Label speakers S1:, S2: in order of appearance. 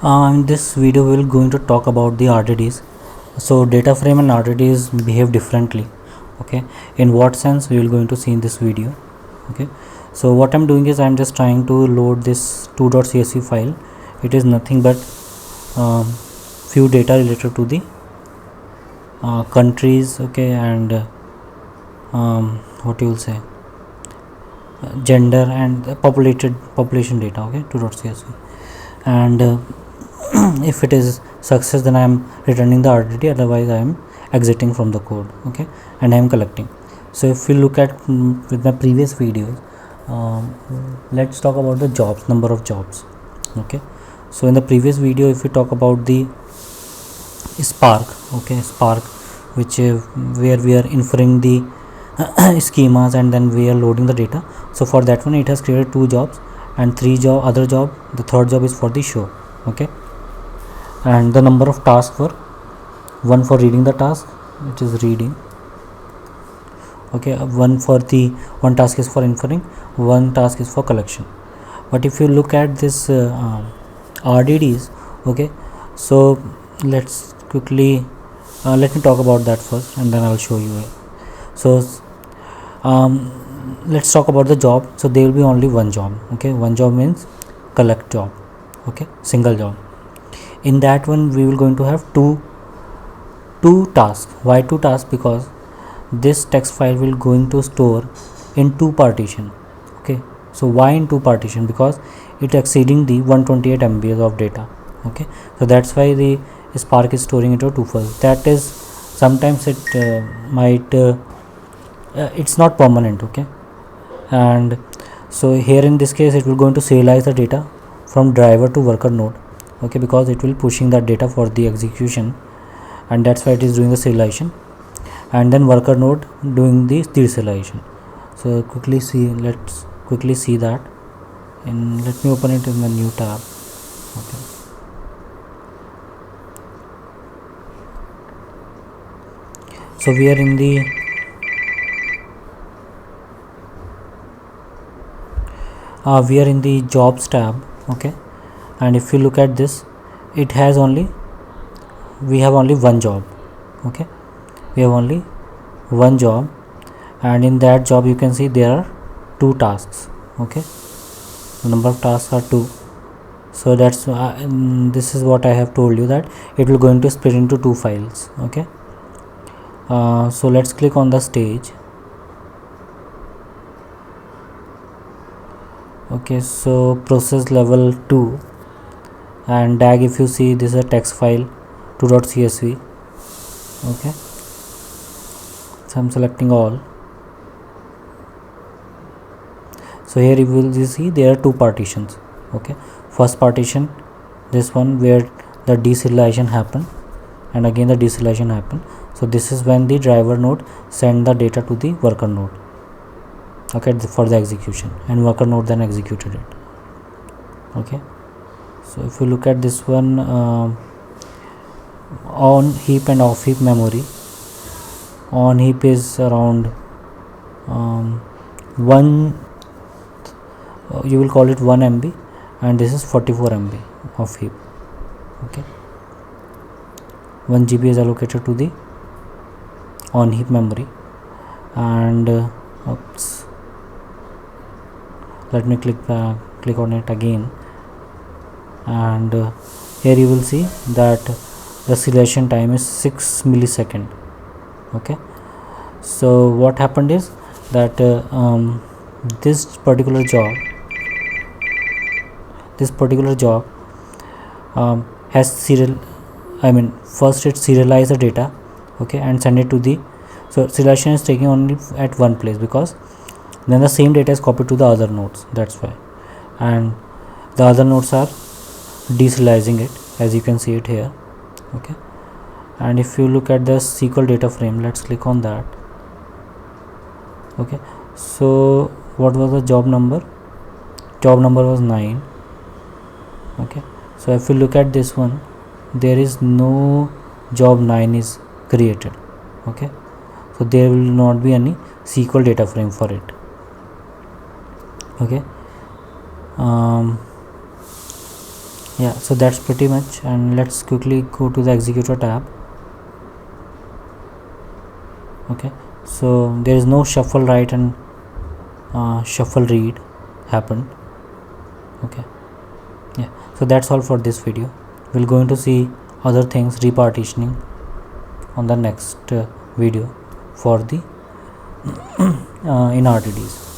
S1: In this video we will going to talk about the RDDs. So data frame and RDDs behave differently. Okay, in what sense we will going to see in this video. Okay, so what I'm doing is I'm just trying to load this 2.csv file. It is nothing but few data related to the countries, okay, and what you will say, gender and population data, okay, 2.csv. And if it is success, then I am returning the RDD, otherwise I am exiting from the code, okay, and I am collecting. So if we look at with my previous videos, let's talk about the jobs, number of jobs. Okay, so in the previous video, if we talk about the Spark, okay, Spark, which where we are inferring the schemas and then we are loading the data. So for that one, it has created 2 jobs and 3 other job. The third job is for the show, okay, and the number of tasks were 1 for reading the task, which is reading, okay, one task is for inferring, one task is for collection. But if you look at this RDDs, okay, so let's quickly let me talk about that first and then I'll show you. So let's talk about the job. So there will be only one job, okay, one job means collect job, okay, single job. In that one we will going to have two tasks. Why 2 tasks? Because this text file will going to store in 2 partition, okay. So why in 2 partition? Because it exceeding the 128 MB of data, okay. So that's why the Spark is storing into 2 files. That is, sometimes it might it's not permanent, okay. And so here in this case it will going to serialize the data from driver to worker node, okay, because it will pushing that data for the execution, and that's why it is doing the serialization, and then worker node doing the serialization. So let's quickly see that, and let me open it in the new tab, okay. So we are in the jobs tab, okay, and if you look at this, we have only one job, okay, we have only one job, and in that job you can see there are 2 tasks, okay, the number of tasks are 2. So that's this is what I have told you, that it will going to split into 2 files, okay. So let's click on the stage, okay. So process level 2 and DAG, if you see, this is a text file 2.csv, okay. So I'm selecting all. So here you will see there are 2 partitions, okay. First partition, this one where the deserialization happened and again the deserialization happened. So this is when the driver node send the data to the worker node, okay, for the execution, and worker node then executed it, okay. So if you look at this one, on heap and off heap memory, on heap is around 1 you will call it 1 MB, and this is 44 MB of heap, okay. 1 GB is allocated to the on heap memory, and oops, let me click on it again, and here you will see that the serialization time is 6 millisecond, okay. So what happened is that this particular job has first it serialize the data, okay, and send it to the, so serialization is taking only at one place, because then the same data is copied to the other nodes, that's why, and the other nodes are deserializing it, as you can see it here, okay. And if you look at the SQL data frame, let's click on that, okay. So what was the job number? Job number was 9, okay. So if you look at this one, there is no job 9 is created, okay. So there will not be any SQL data frame for it, okay. Yeah, so that's pretty much, and let's quickly go to the executor tab. Okay, so there is no shuffle write and shuffle read happened. Okay, yeah, so that's all for this video. We're going to see other things, repartitioning, on the next video for the in RDDs.